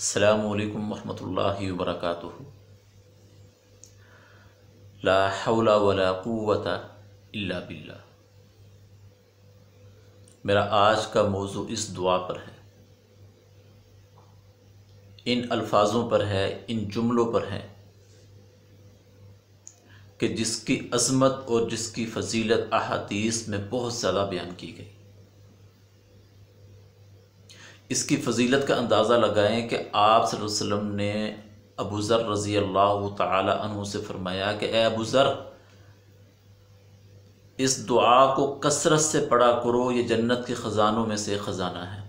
السلام علیکم ورحمۃ اللہ وبرکاتہ۔ لا حول ولا قوت الا باللہ۔ میرا آج کا موضوع اس دعا پر ہے، ان الفاظوں پر ہے، ان جملوں پر ہے کہ جس کی عظمت اور جس کی فضیلت احادیث میں بہت زیادہ بیان کی گئی۔ اس کی فضیلت کا اندازہ لگائیں کہ آپ صلی اللہ علیہ وسلم نے ابو ذر رضی اللہ تعالی عنہ سے فرمایا کہ اے ابو ذر، اس دعا کو کثرت سے پڑھا کرو، یہ جنت کے خزانوں میں سے خزانہ ہے۔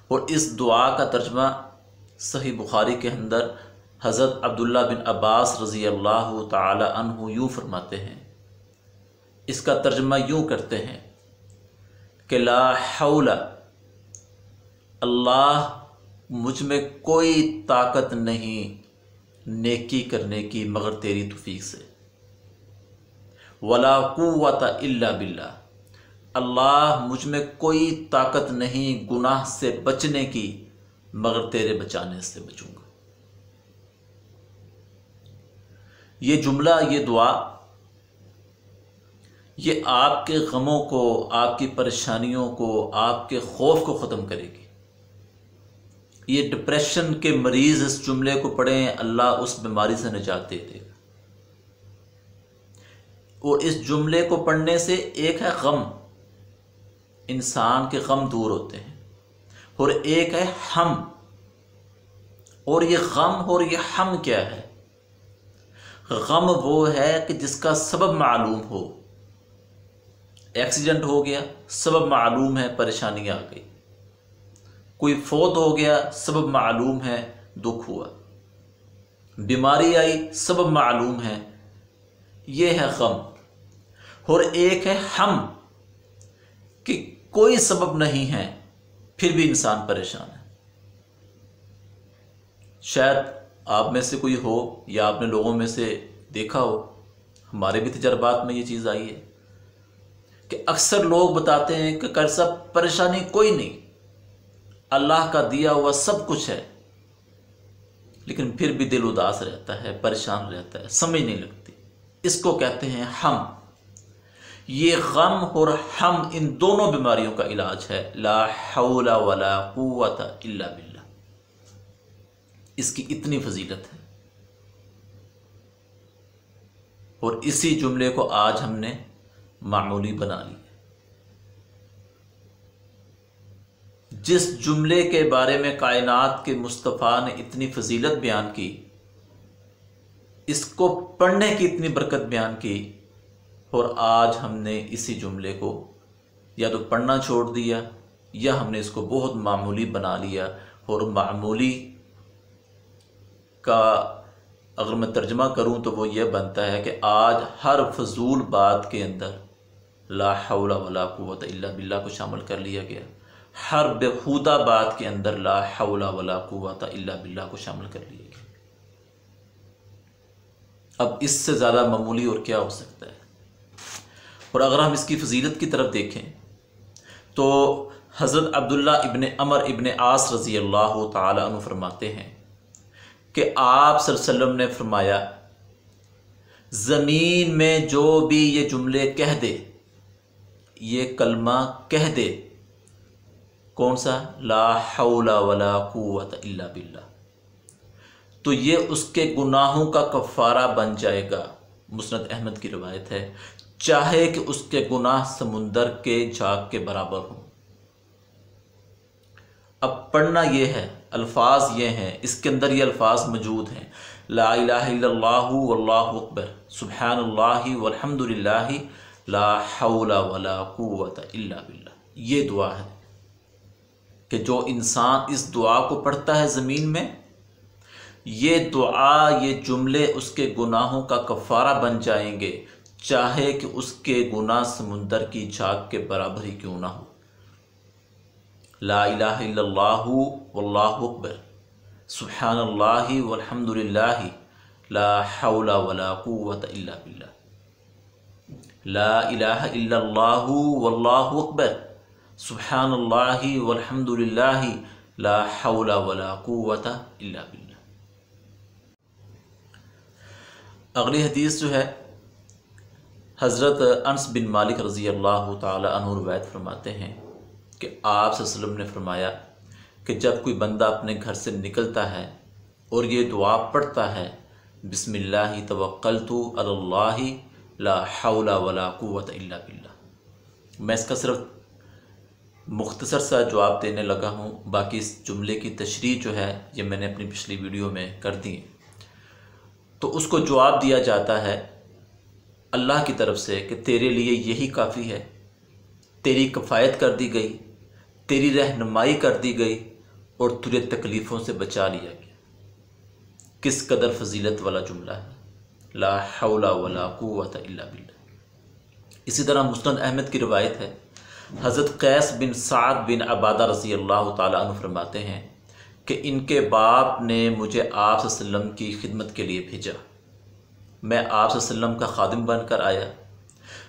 اور اس دعا کا ترجمہ صحیح بخاری کے اندر حضرت عبداللہ بن عباس رضی اللہ تعالی عنہ یوں فرماتے ہیں، اس کا ترجمہ یوں کرتے ہیں کہ لا حول، اللہ مجھ میں کوئی طاقت نہیں نیکی کرنے کی مگر تیری توفیق سے، ولا قوت الا باللہ، اللہ مجھ میں کوئی طاقت نہیں گناہ سے بچنے کی مگر تیرے بچانے سے بچوں گا۔ یہ جملہ، یہ دعا، یہ آپ کے غموں کو، آپ کی پریشانیوں کو، آپ کے خوف کو ختم کرے گی۔ یہ ڈپریشن کے مریض اس جملے کو پڑھیں، اللہ اس بیماری سے نجات دے دے گا۔ اور اس جملے کو پڑھنے سے ایک ہے غم، انسان کے غم دور ہوتے ہیں، اور ایک ہے ہم۔ اور یہ غم اور یہ ہم کیا ہے؟ غم وہ ہے کہ جس کا سبب معلوم ہو۔ ایکسیڈنٹ ہو گیا، سبب معلوم ہے، پریشانی آ گئی۔ کوئی فوت ہو گیا، سبب معلوم ہے، دکھ ہوا۔ بیماری آئی، سبب معلوم ہے، یہ ہے غم۔ اور ایک ہے ہم، کہ کوئی سبب نہیں ہے پھر بھی انسان پریشان ہے۔ شاید آپ میں سے کوئی ہو یا آپ نے لوگوں میں سے دیکھا ہو، ہمارے بھی تجربات میں یہ چیز آئی ہے کہ اکثر لوگ بتاتے ہیں کہ قاری صاحب پریشانی کوئی نہیں، اللہ کا دیا ہوا سب کچھ ہے، لیکن پھر بھی دل اداس رہتا ہے، پریشان رہتا ہے، سمجھ نہیں لگتی۔ اس کو کہتے ہیں ہم۔ یہ غم اور ہم، ان دونوں بیماریوں کا علاج ہے لا حول ولا قوت الا باللہ۔ اس کی اتنی فضیلت ہے، اور اسی جملے کو آج ہم نے معمولی بنا لی۔ جس جملے کے بارے میں کائنات کے مصطفیٰ نے اتنی فضیلت بیان کی، اس کو پڑھنے کی اتنی برکت بیان کی، اور آج ہم نے اسی جملے کو یا تو پڑھنا چھوڑ دیا یا ہم نے اس کو بہت معمولی بنا لیا۔ اور معمولی کا اگر میں ترجمہ کروں تو وہ یہ بنتا ہے کہ آج ہر فضول بات کے اندر لا حول ولا قوت الا باللہ کو شامل کر لیا گیا، ہر بیہودہ بات کے اندر لا حول ولا قوت الا باللہ کو شامل کر لیا گیا۔ اب اس سے زیادہ معمولی اور کیا ہو سکتا ہے؟ اور اگر ہم اس کی فضیلت کی طرف دیکھیں تو حضرت عبداللہ ابن عمر ابن عاص رضی اللہ تعالی عنہ فرماتے ہیں کہ آپ صلی اللہ علیہ وسلم نے فرمایا، زمین میں جو بھی یہ جملے کہہ دے، یہ کلمہ کہہ دے، کون سا؟ لا حول ولا قوت الا باللہ، تو یہ اس کے گناہوں کا کفارہ بن جائے گا۔ مسند احمد کی روایت ہے، چاہے کہ اس کے گناہ سمندر کے جھاگ کے برابر ہوں۔ اب پڑھنا یہ ہے، الفاظ یہ ہیں، اس کے اندر یہ الفاظ موجود ہیں، لا الہ الا اللہ واللہ اکبر، سبحان اللہ والحمد للہ، لا حول ولا قوت الا باللہ۔ یہ دعا ہے کہ جو انسان اس دعا کو پڑھتا ہے زمین میں، یہ دعا، یہ جملے اس کے گناہوں کا کفارہ بن جائیں گے، چاہے کہ اس کے گناہ سمندر کی جھاگ کے برابر ہی کیوں نہ ہو۔ لا الہ الا اللہ واللہ اکبر، سبحان اللہ والحمد للہ، لا حول ولا قوت الا باللہ، لا الہ الا اللہ واللہ اکبر، سبحان اللہ والحمد للہ لا حول ولا قوت الا باللہ۔ اگلی حدیث جو ہے حضرت انس بن مالک رضی اللہ تعالی عنہ روایت فرماتے ہیں کہ آپ صلی اللہ علیہ وسلم نے فرمایا کہ جب کوئی بندہ اپنے گھر سے نکلتا ہے اور یہ دعا پڑھتا ہے بسم اللہ توکلت علی اللہ لا حول ولا قوت الا باللہ، میں اس کا صرف مختصر سا جواب دینے لگا ہوں، باقی اس جملے کی تشریح جو ہے یہ میں نے اپنی پچھلی ویڈیو میں کر دی ہے۔ تو اس کو جواب دیا جاتا ہے اللہ کی طرف سے کہ تیرے لیے یہی کافی ہے، تیری کفایت کر دی گئی، تیری رہنمائی کر دی گئی اور تجھے تکلیفوں سے بچا لیا گیا۔ کس قدر فضیلت والا جملہ ہے، لا حول ولا قوت الا باللہ۔ اسی طرح مسند احمد کی روایت ہے، حضرت قیس بن سعد بن عبادہ رضی اللہ تعالیٰ عنہ فرماتے ہیں کہ ان کے باپ نے مجھے آپ صلی اللہ علیہ وسلم کی خدمت کے لیے بھیجا، میں آپ صلی اللہ علیہ وسلم کا خادم بن کر آیا۔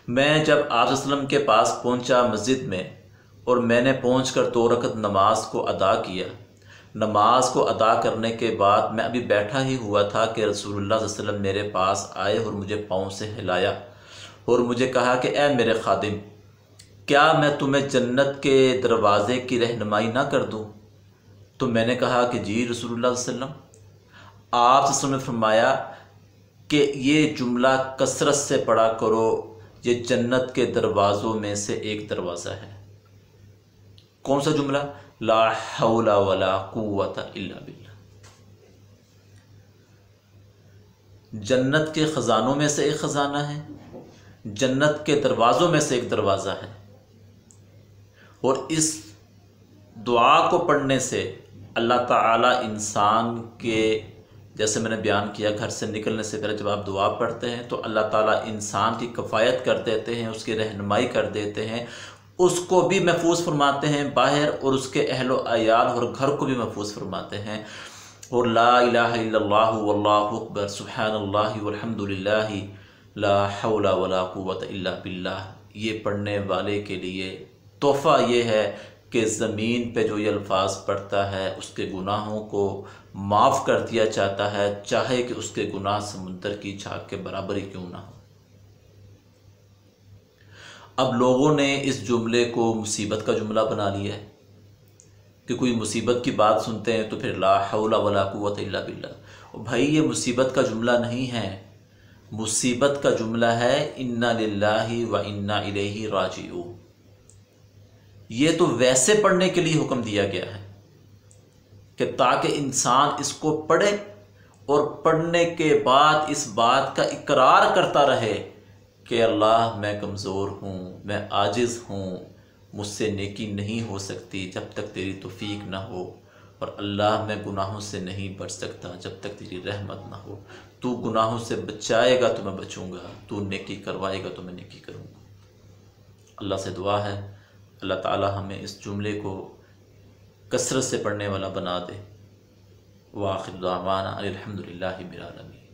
میں جب آپ صلی اللہ علیہ وسلم کے پاس پہنچا مسجد میں، اور میں نے پہنچ کر 2 رکعت نماز کو ادا کیا۔ نماز کو ادا کرنے کے بعد میں ابھی بیٹھا ہی ہوا تھا کہ رسول اللہ صلی اللہ علیہ وسلم میرے پاس آئے اور مجھے پاؤں سے ہلایا اور مجھے کہا کہ اے میرے خادم، کیا میں تمہیں جنت کے دروازے کی رہنمائی نہ کر دوں؟ تو میں نے کہا کہ جی رسول اللہ صلی اللہ علیہ وسلم۔ آپ صلی اللہ علیہ وسلم نے فرمایا کہ یہ جملہ کثرت سے پڑھا کرو، یہ جنت کے دروازوں میں سے ایک دروازہ ہے۔ کون سا جملہ؟ لا حول ولا قوت الا باللہ۔ جنت کے خزانوں میں سے ایک خزانہ ہے، جنت کے دروازوں میں سے ایک دروازہ ہے، اور اس دعا کو پڑھنے سے اللہ تعالیٰ انسان کے، جیسے میں نے بیان کیا، گھر سے نکلنے سے پہلے جب آپ دعا پڑھتے ہیں تو اللہ تعالیٰ انسان کی کفایت کر دیتے ہیں، اس کی رہنمائی کر دیتے ہیں، اس کو بھی محفوظ فرماتے ہیں باہر، اور اس کے اہل و عیال اور گھر کو بھی محفوظ فرماتے ہیں۔ اور لا الہ الا اللہ واللہ اکبر سبحان اللہ والحمد للہ لا حول ولا قوت الا باللہ، یہ پڑھنے والے کے لیے تحفہ یہ ہے کہ زمین پہ جو یہ الفاظ پڑھتا ہے اس کے گناہوں کو معاف کر دیا جاتا ہے، چاہے کہ اس کے گناہ سمندر کی جھاگ کے برابر ہی کیوں نہ ہو۔ اب لوگوں نے اس جملے کو مصیبت کا جملہ بنا لیا ہے کہ کوئی مصیبت کی بات سنتے ہیں تو پھر لا حول ولا قوت الا باللہ۔ بھائی یہ مصیبت کا جملہ نہیں ہے، مصیبت کا جملہ ہے انا للہ و انا الیہ راجعون۔ یہ تو ویسے پڑھنے کے لیے حکم دیا گیا ہے کہ تاکہ انسان اس کو پڑھے اور پڑھنے کے بعد اس بات کا اقرار کرتا رہے کہ اللہ میں کمزور ہوں، میں عاجز ہوں، مجھ سے نیکی نہیں ہو سکتی جب تک تیری توفیق نہ ہو، اور اللہ میں گناہوں سے نہیں بچ سکتا جب تک تیری رحمت نہ ہو۔ تو گناہوں سے بچائے گا تو میں بچوں گا، تو نیکی کروائے گا تو میں نیکی کروں گا۔ اللہ سے دعا ہے اللہ تعالی ہمیں اس جملے کو کثرت سے پڑھنے والا بنا دے۔ وآخر دعوانا الحمد للہ رب العالمین۔